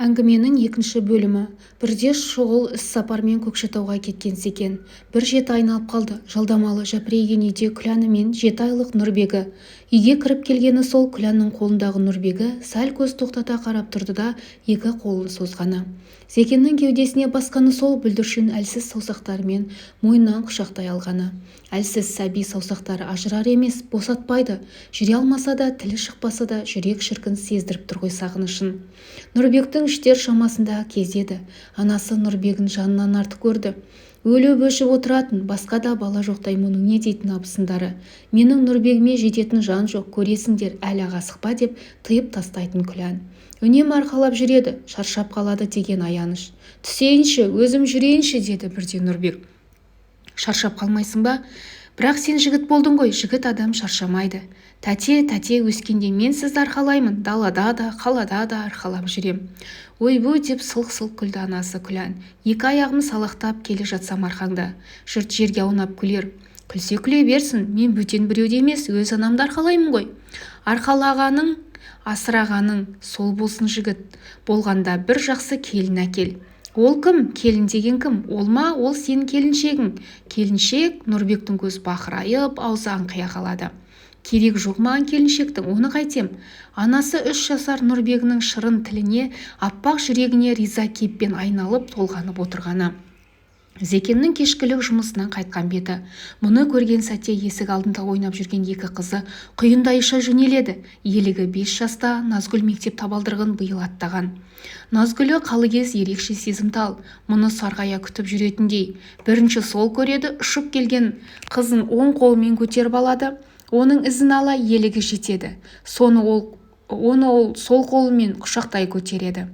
Әңгіменің екінші бөлімі. Бірде шұғыл іс-сапармен Көкшетауға кеткен Секен. бір жеті айналып қалды. Жалдамалы жапірейген үйде Күләні мен 7 айлық Нұрбегі. Үйге кіріп келгені сол Күләннің қолындағы Нұрбегі сәл көз тоқтата қарап тұрды да екі қолын созғаны. Секеннің кеудесіне басқаны сол бүлдіршін әлсіз саусақтарымен мойнынан құшақтай алғаны. Әлсіз сәби саусақтары ажырар емес, босатпайды. Жүре алмаса да, тілі шықпаса да, жүрек шіркін сездіріп тұр ғой сағынышын. Нұрбектің іштер шамасында кезеді. Анасы Нұрбегін жанынан артық көрді. Өліп-өшіп отыратын, басқа да бала жоқтай мұның не дейтін абысындары. Менің Нұрбегіме жететін жан жоқ, көресіңдер, әлі асықпа деп тыйып тастайтын Күлән. Үнем арқалап жүреді, шаршап қалады деген аяныш. Түсейінші, өзім жүрейінші деді бірде Нұрбек. Шаршап қалмайсың ба? Бірақ сен жігіт болдың ғой, жігіт адам шаршамайды. Тәте өскенде мен сізді арқалаймын, далада да, қалада да арқалап жүрем. Ойбу деп сылқ-сылқ күлді анасы Күлән. Екі аяғым салақтап келе жатсам арқаңда. Жұрт жерге аунап күлер. Күлсе күле берсін, мен бөтен біреуде емес, өз анамды арқалаймын ғой. Арқалағаның, асырағаның сол болсын жігіт. Болғанда бір жақсы келін әкел. Ол кім? Келін деген кім? Ол ма? Ол сенің келіншегің. Келіншек? Нұрбектің көз бақырайып, аузы аңқия қалады. Керек жоқ маған келіншектің, оны қайтем. Анасы 3 жасар Нұрбегінің шырын тіліне, аппақ жүрегіне риза кейіппен айналып толғанып отырғаны. Зекеннің кешкілік жұмысынан қайтқан беті. Мұны көрген сәтте есік алдында ойнап жүрген екі қызы құйындайша жөнеледі. Елігі 5 жаста, Назгүл мектеп табалдырығын биыл аттаған. Назгүлі қалыгез ерекше сезімтал, мұны сарғая күтіп жүретіндей. Бірінші сол көреді, ұшып келген қызын оң қолымен көтеріп алады. Оның ізін ала елігі жетеді. Оны ол сол қолымен құшақтай көтереді.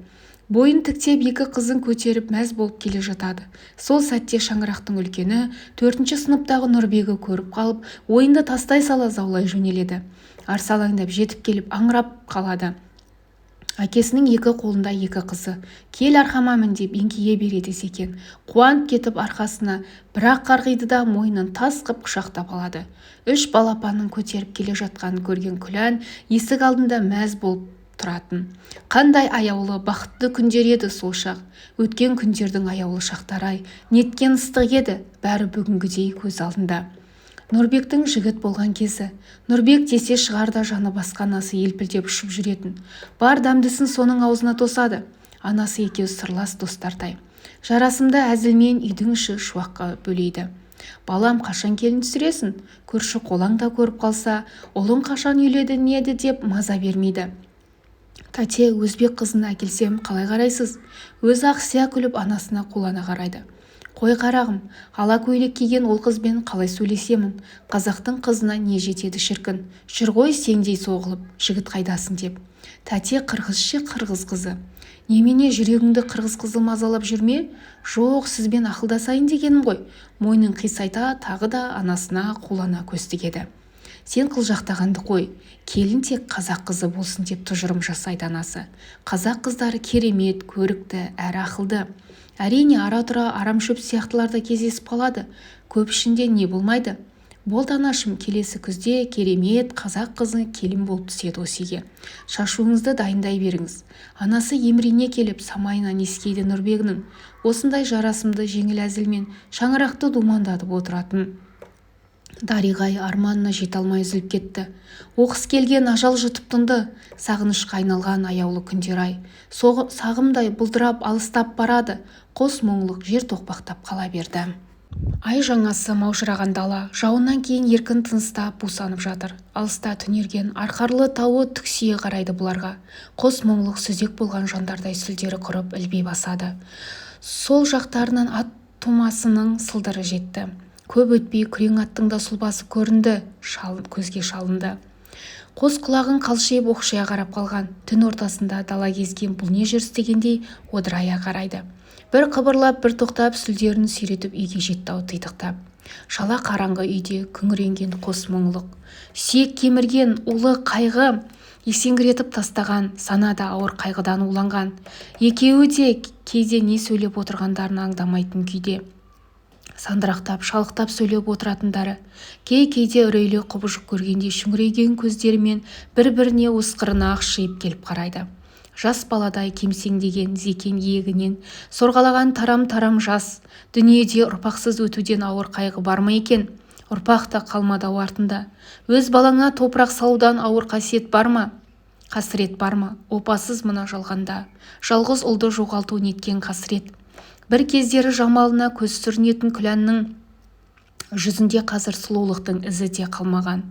Бойын тіктеп екі қызын көтеріп мәз болып келе жатады. Сол сәтте шаңырақтың үлкені 4-ші сыныптағы Нұрбегі көріп қалып, ойынды тастай сала заулай жөнеледі. Арсалаңдап жетіп келіп аңырап қалады. Әкесінің екі қолында екі қызы. Кел арқама мін деп еңкейе береді Секен. Қуанып кетіп арқасына бірақ қарғиды да мойнын тас қып құшақтап алады. 3 балапанын көтеріп келе жатқанын көрген Күлән есік алдында мәз болып тұратын. Қандай аяулы, бақытты күндер еді сол шақ. Өткен күндердің аяулы шақтары-ай, неткен ыстық еді, бәрі бүгінгідей көз алдында. Нұрбектің жігіт болған кезі. Нұрбек десе шығар да жаны басқа анасы елпілдеп ұшып жүретін. Бар дәмдісін соның аузына тосады. Анасы екеуі сырлас достардай. Жарасымды әзілмен үйдің іші шуаққа бөлейді. Балам, қашан келін түсіресің? Көрші қолаңда көріп қалса, ұлың қашан үйледі неді деп маза бермейді. Тәте, өзбек қызын әкелсем қалай қарайсыз? Өзі ақсия күліп анасына қулана қарайды. Қой қарағым, ала көйлек киген ол қызбен қалай сөйлесемін? Қазақтың қызына не жетеді шіркін? Жүр ғой сеңдей соғылып, жігіт қайдасын деп. Тәте, қырғызше қырғыз қызы. Немене жүрегіңді қырғыз қызы мазалап жүрме? Жоқ, сізбен ақылдасайын дегенім ғой. Мойнын қисайта тағы да анасына қулана көз тігеді. Сен қылжақтағанды қой, келін тек қазақ қызы болсын деп тұжырым жасайды анасы. Қазақ қыздары керемет, көрікті, әрі ақылды. Әрине ара-тұра арамшөп сияқтыларда кездесіп қалады. Көп ішінде не болмайды. Болды анашым, келесі күзде керемет қазақ қызы келін болып түседі осыге. Шашуыңызды дайындай беріңіз. Анасы емірене келіп самайынан иіскейді Нұрбегінің. Осындай жарасымды жеңіл әзілмен шаңырақты думандатып отыратын. Дариғай арманына жете алмай үзіліп кетті. Оқыс келген ажал жұтып тынды. Сағынышқа айналған аяулы күндер-ай. Сағымдай бұлдырап алыстап барады. Қос мұңлық жер тоқпақтап қала берді. Ай жаңасы маужыраған дала, жауыннан кейін еркін тыныстап бусанып жатыр. Алыста түнерген арқарлы тауы түксие қарайды бұларға. Қос мұңлық сүзек болған жандардай сүлдері құрып ілбей басады. Сол жақтарынан ат тумасының сылдыры жетті. Көп өтпей күрең аттың да сұлбасы көрінді, көзге шалынды. Қос құлағын қалшиып оқшия қарап қалған. Түн ортасында дала кезген бұл не жүріс дегендей одырая қарайды. Бір қыбырлап, бір тоқтап, сүлдерін сүйретіп үйге жетті-ау титықтап. Шала қараңғы үйде күңіренген қос мұңлық. Сүйек кемірген улы қайғы есеңгіретіп тастаған, санада ауыр қайғыдан уланған. Екеуі де кейде не сөйлеп отырғандарын аңдамайтын күйде. Сандырақтап, шалықтап сөйлеп отыратындары. Кейде үрейлі құбыжық көргендей шүңірейген көздерімен бір-біріне осқырына ақшиып келіп қарайды. Жас баладай кемсеңдеген зекен иегінен сорғалаған тарам-тарам жас. Дүниеде ұрпақсыз өтуден ауыр қайғы бар ма екен? Ұрпақ та қалмады артында. Өз балаңа топырақ салудан ауыр қасиет бар ма? Қасірет бар ма? Опасыз мына жалғанда. Жалғыз ұлды жоғалту неткен қасірет. Бір кездері жамалына көз сүрінетін Күләннің жүзінде қазір сұлулықтың ізі де қалмаған.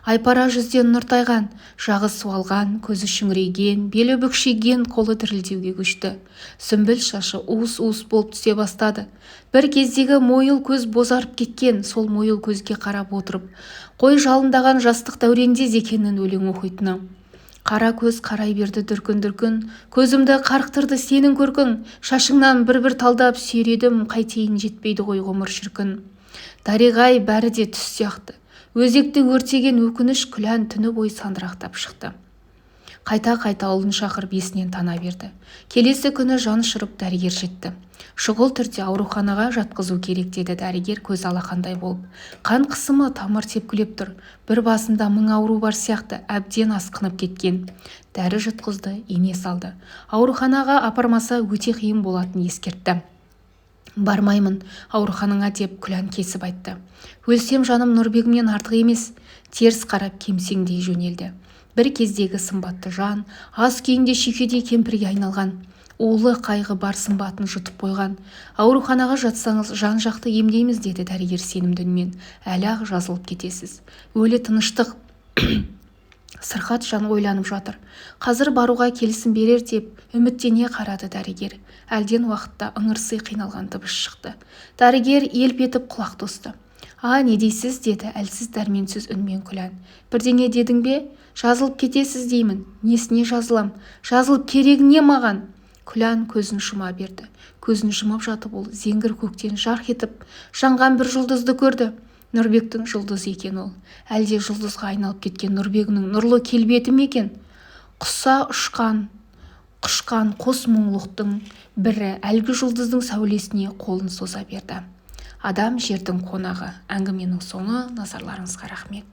Айпара жүзден нұр тайған, жағы суалған, көзі шүңірейген, белі бүкшиген, қолы дірілдеуге көшті. Сүмбіл шашы уыс-уыс болып түсе бастады. Бір кездегі мойыл көз бозарып кеткен, сол мойыл көзге қарап отырып, қой жалындаған жастық дәуренде Зекеннің өлең оқитыны. Қара көз қарай берді дүркін-дүркін, көзімді қарықтырды сенің көркің, шашыңнан бір-бір талдап сүйредім, қайтейін жетпейді ғой ғұмыр шіркін. Дариғай бәрі де түс сияқты. Өзекті өртеген өкініш Күлән түні бойы сандырақтап шықты. Қайта-қайта ұлын шақырып есінен тана берді. Келесі күні жан ұшырып дәрігер жетті. Шұғыл түрде ауруханаға жатқызу керек деді дәрігер көз алақандай болып. Қан қысымы тамыр тепкілеп тұр. Бір басында мың ауру бар сияқты, әбден асқынып кеткен. Дәрі жұтқызды, ине салды. Ауруханаға апармаса өте қиын болатынын ескертті. Бармаймын ауруханыңа деп Күлән кесіп айтты. Өлсем жаным Нұрбегімнен артық емес. Теріс қарап кемсеңдей жөнелді. Бір кездегі сымбатты жан, аз күйінде шүйкедей кемпірге айналған. Улы қайғы бар сымбатын жұтып қойған. Ауруханаға жатсаңыз жан-жақты емдейміз деді дәрігер сенімді үнмен. Әлі-ақ жазылып кетесіз. Өлі тыныштық. Сырқат жан ойланып жатыр. Қазір баруға келісім берер деп үміттене қарады дәрігер. Әлден уақытта ыңырси қиналған дыбыс шықты. Дәрігер елп етіп құлақ тосты. Не дейсіз деді әлсіз дәрменсіз үнмен Күлән. Бірдеңе дедің бе? Жазылып кетесіз деймін. Несіне жазылам? Жазылып керегі не маған? Күлән көзін жұма берді. Көзін жұмып жатып ол зеңгір көктен жарқ етіп жанған бір жұлдызды көрді. Нұрбектің жұлдызы екен ол. Әлде жұлдызға айналып кеткен Нұрбегінің нұрлы келбеті ме екен? Құса құшқан қос мұңлықтың бірі әлгі жұлдыздың сәулесіне қолын соза берді. Адам жердің қонағы. Әңгіменің соңы. Назарларыңызға рахмет.